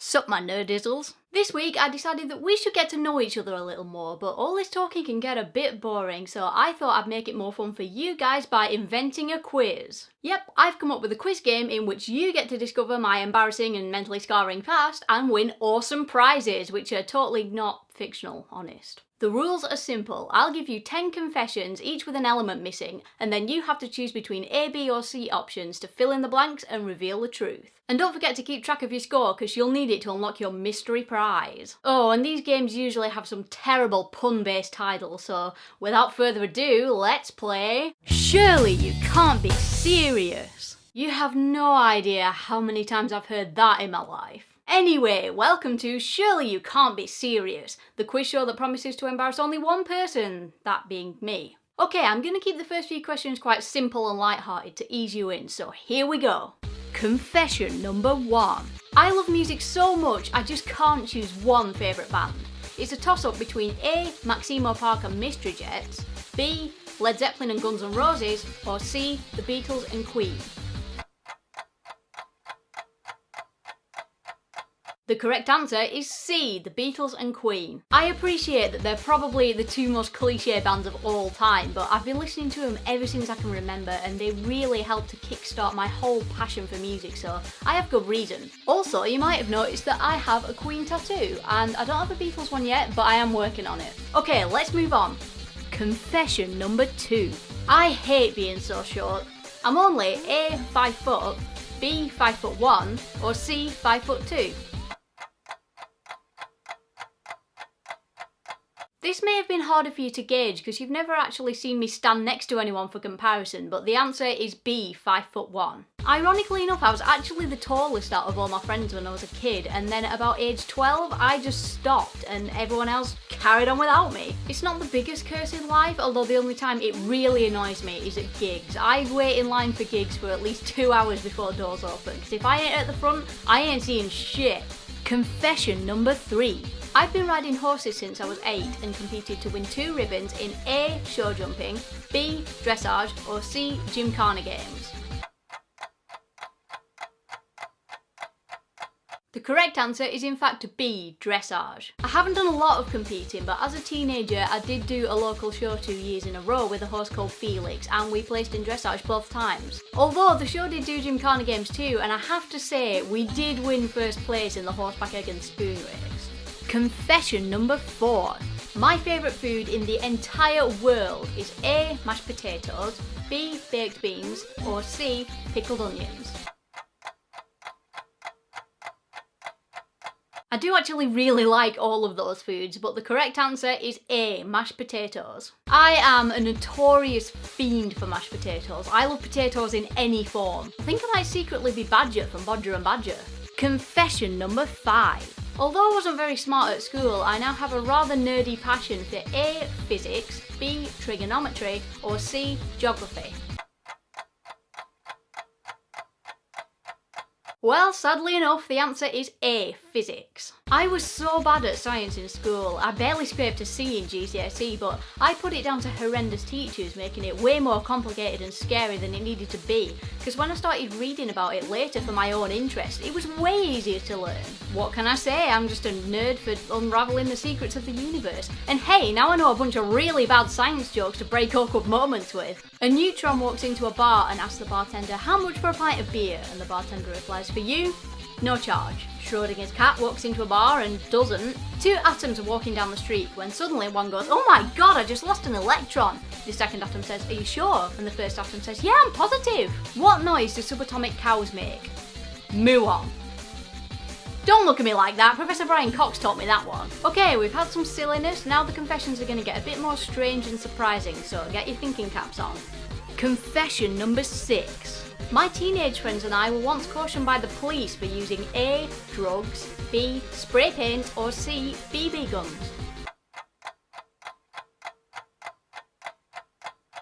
Sup my nerdizzles. This week I decided that we should get to know each other a little more, but all this talking can get a bit boring, so I thought I'd make it more fun for you guys by inventing a quiz. Yep, I've come up with a quiz game in which you get to discover my embarrassing and mentally scarring past and win awesome prizes, which are totally not fictional, honest. The rules are simple. I'll give you 10 confessions, each with an element missing, and then you have to choose between A, B or C options to fill in the blanks and reveal the truth. And don't forget to keep track of your score, because you'll need it to unlock your mystery prize. Oh, and these games usually have some terrible pun-based titles, so without further ado, let's play Shirley, You Can't Be Serious. You have no idea how many times I've heard that in my life. Anyway, welcome to Shirley, You Can't Be Serious, the quiz show that promises to embarrass only one person, that being me. Okay, I'm gonna keep the first few questions quite simple and light-hearted to ease you in, so here we go. Confession number 1. I love music so much I just can't choose one favourite band. It's a toss-up between A, Maximo Park and Mystery Jets, B, Led Zeppelin and Guns N' Roses, or C, The Beatles and Queen. The correct answer is C, The Beatles and Queen. I appreciate that they're probably the two most cliché bands of all time, but I've been listening to them ever since I can remember and they really helped to kickstart my whole passion for music, so I have good reason. Also, you might have noticed that I have a Queen tattoo, and I don't have a Beatles one yet, but I am working on it. Okay, let's move on. Confession number 2. I hate being so short. I'm only A, 5 foot, B, 5'1", or C, 5'2". This may have been harder for you to gauge because you've never actually seen me stand next to anyone for comparison, but the answer is B, 5'1". Ironically enough, I was actually the tallest out of all my friends when I was a kid, and then at about age 12, I just stopped and everyone else carried on without me. It's not the biggest curse in life, although the only time it really annoys me is at gigs. I wait in line for gigs for at least 2 hours before doors open, because if I ain't at the front, I ain't seeing shit. Confession number 3. I've been riding horses since I was 8 and competed to win 2 ribbons in A, show jumping, B, dressage, or C, gymkhana games. The correct answer is in fact B, dressage. I haven't done a lot of competing, but as a teenager I did do a local show 2 years in a row with a horse called Felix, and we placed in dressage both times. Although the show did do gymkhana games too, and I have to say we did win first place in the horseback egg and spoon race. Confession number 4. My favourite food in the entire world is A, mashed potatoes, B, baked beans, or C, pickled onions. I do actually really like all of those foods, but the correct answer is A, mashed potatoes. I am a notorious fiend for mashed potatoes. I love potatoes in any form. I think I might secretly be Badger from Bodger and Badger. Confession number 5. Although I wasn't very smart at school, I now have a rather nerdy passion for A, physics, B, trigonometry, or C, geography. Well, sadly enough, the answer is A, physics. I was so bad at science in school. I barely scraped a C in GCSE, but I put it down to horrendous teachers, making it way more complicated and scary than it needed to be, because when I started reading about it later for my own interest, it was way easier to learn. What can I say? I'm just a nerd for unravelling the secrets of the universe. And hey, now I know a bunch of really bad science jokes to break awkward moments with. A neutron walks into a bar and asks the bartender, "How much for a pint of beer?" And the bartender replies, "For you, no charge." Schrodinger's cat walks into a bar and doesn't. 2 atoms are walking down the street when suddenly one goes, "Oh my god, I just lost an electron." The second atom says, "Are you sure?" And the first atom says, "Yeah, I'm positive." What noise do subatomic cows make? Moo on. Don't look at me like that, Professor Brian Cox taught me that one. Okay, we've had some silliness, now the confessions are going to get a bit more strange and surprising, so get your thinking caps on. Confession number 6. My teenage friends and I were once cautioned by the police for using A, drugs, B, spray paint, or C, BB guns.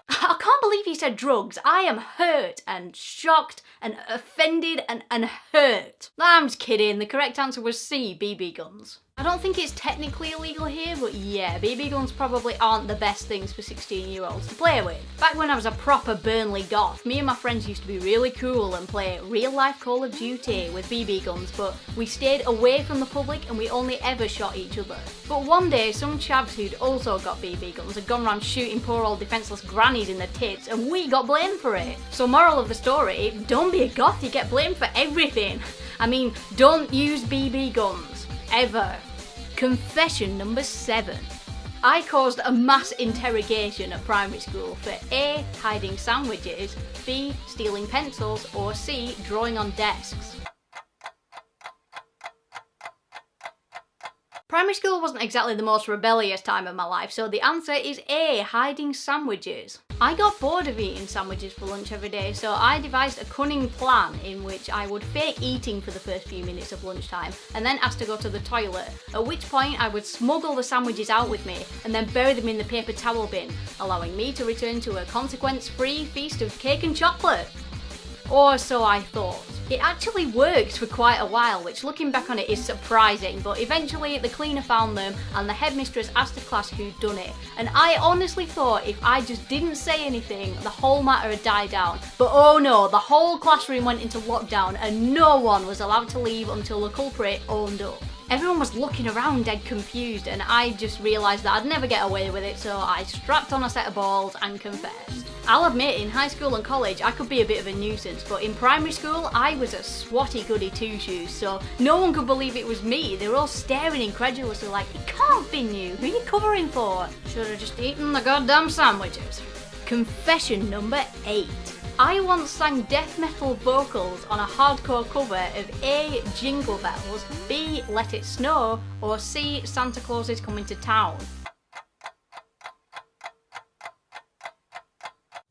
I can't believe you said drugs. I am hurt and shocked and offended and hurt. I'm just kidding. The correct answer was C, BB guns. I don't think it's technically illegal here, but yeah, BB guns probably aren't the best things for 16-year-olds to play with. Back when I was a proper Burnley goth, me and my friends used to be really cool and play real-life Call of Duty with BB guns, but we stayed away from the public and we only ever shot each other. But one day, some chavs who'd also got BB guns had gone around shooting poor old defenceless grannies in the tits, and we got blamed for it. So moral of the story, don't be a goth, you get blamed for everything. I mean, don't use BB guns. Ever. Confession number 7. I caused a mass interrogation at primary school for A. hiding sandwiches, B. stealing pencils, or C. drawing on desks. Primary school wasn't exactly the most rebellious time of my life, so the answer is A. hiding sandwiches. I got bored of eating sandwiches for lunch every day, so I devised a cunning plan in which I would fake eating for the first few minutes of lunchtime and then ask to go to the toilet, at which point I would smuggle the sandwiches out with me and then bury them in the paper towel bin, allowing me to return to a consequence-free feast of cake and chocolate. Or so I thought. It actually worked for quite a while, which looking back on it is surprising, but eventually the cleaner found them and the headmistress asked the class who'd done it. And I honestly thought if I just didn't say anything, the whole matter had died down. But oh no, the whole classroom went into lockdown and no one was allowed to leave until the culprit owned up. Everyone was looking around dead confused and I just realised that I'd never get away with it, so I strapped on a set of balls and confessed. I'll admit, in high school and college I could be a bit of a nuisance, but in primary school I was a swatty goody two-shoes, so no one could believe it was me. They were all staring incredulously like, it can't be you, who are you covering for? Should have just eaten the goddamn sandwiches. Confession number 8. I once sang death metal vocals on a hardcore cover of A. Jingle Bells, B. Let It Snow, or C. Santa Claus is Coming to Town.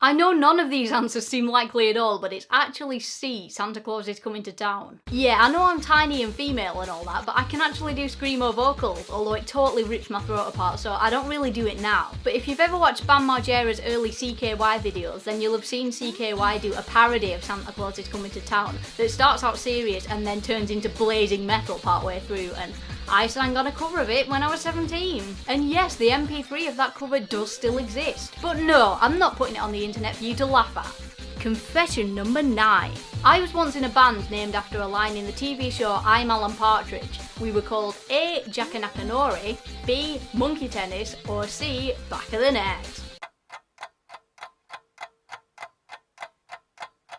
I know none of these answers seem likely at all, but it's actually C, Santa Claus is Coming to Town. Yeah, I know I'm tiny and female and all that, but I can actually do screamo vocals, although it totally rips my throat apart, so I don't really do it now. But if you've ever watched Bam Margera's early CKY videos, then you'll have seen CKY do a parody of Santa Claus is Coming to Town that starts out serious and then turns into blazing metal partway through, and I sang on a cover of it when I was 17. And yes, the MP3 of that cover does still exist. But no, I'm not putting it on the internet for you to laugh at. Confession number 9. I was once in a band named after a line in the TV show I'm Alan Partridge. We were called A. Jackanakanori, B. Monkey Tennis, or C. Back of the Net.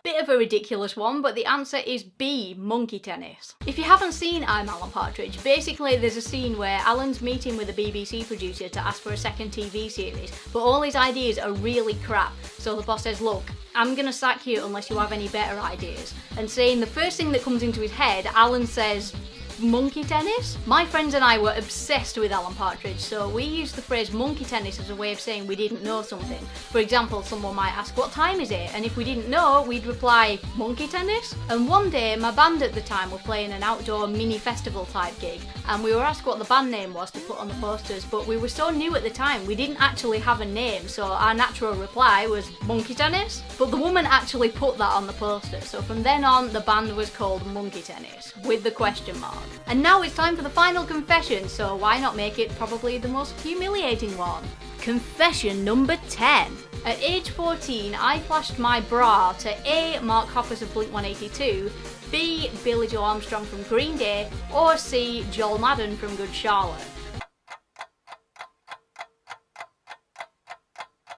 Bit of a ridiculous one, but the answer is B, monkey tennis. If you haven't seen I'm Alan Partridge, basically there's a scene where Alan's meeting with a BBC producer to ask for a second TV series, but all his ideas are really crap. So the boss says, look, I'm gonna sack you unless you have any better ideas. And saying the first thing that comes into his head, Alan says, monkey tennis? My friends and I were obsessed with Alan Partridge, so we used the phrase monkey tennis as a way of saying we didn't know something. For example, someone might ask, what time is it? And if we didn't know, we'd reply, monkey tennis? And one day, my band at the time were playing an outdoor mini festival type gig, and we were asked what the band name was to put on the posters, but we were so new at the time, we didn't actually have a name, so our natural reply was monkey tennis? But the woman actually put that on the poster, so from then on, the band was called Monkey Tennis, with the question mark. And now it's time for the final confession, so why not make it probably the most humiliating one? Confession number 10. At age 14, I flashed my bra to A. Mark Hoppus of Blink-182, B. Billie Joe Armstrong from Green Day, or C. Joel Madden from Good Charlotte.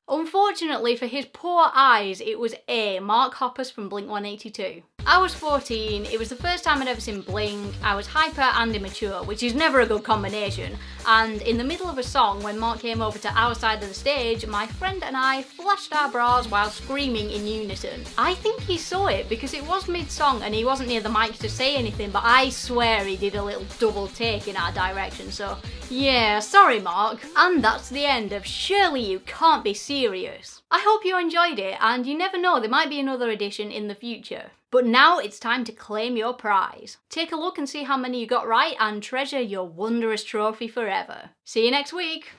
Unfortunately for his poor eyes, it was A. Mark Hoppus from Blink-182. I was 14, it was the first time I'd ever seen Blink, I was hyper and immature, which is never a good combination, and in the middle of a song when Mark came over to our side of the stage, my friend and I flashed our bras while screaming in unison. I think he saw it because it was mid-song and he wasn't near the mic to say anything, but I swear he did a little double take in our direction, so yeah, sorry Mark. And that's the end of Surely You Can't Be Serious. I hope you enjoyed it, and you never know, there might be another edition in the future. But now it's time to claim your prize. Take a look and see how many you got right and treasure your wondrous trophy forever. See you next week!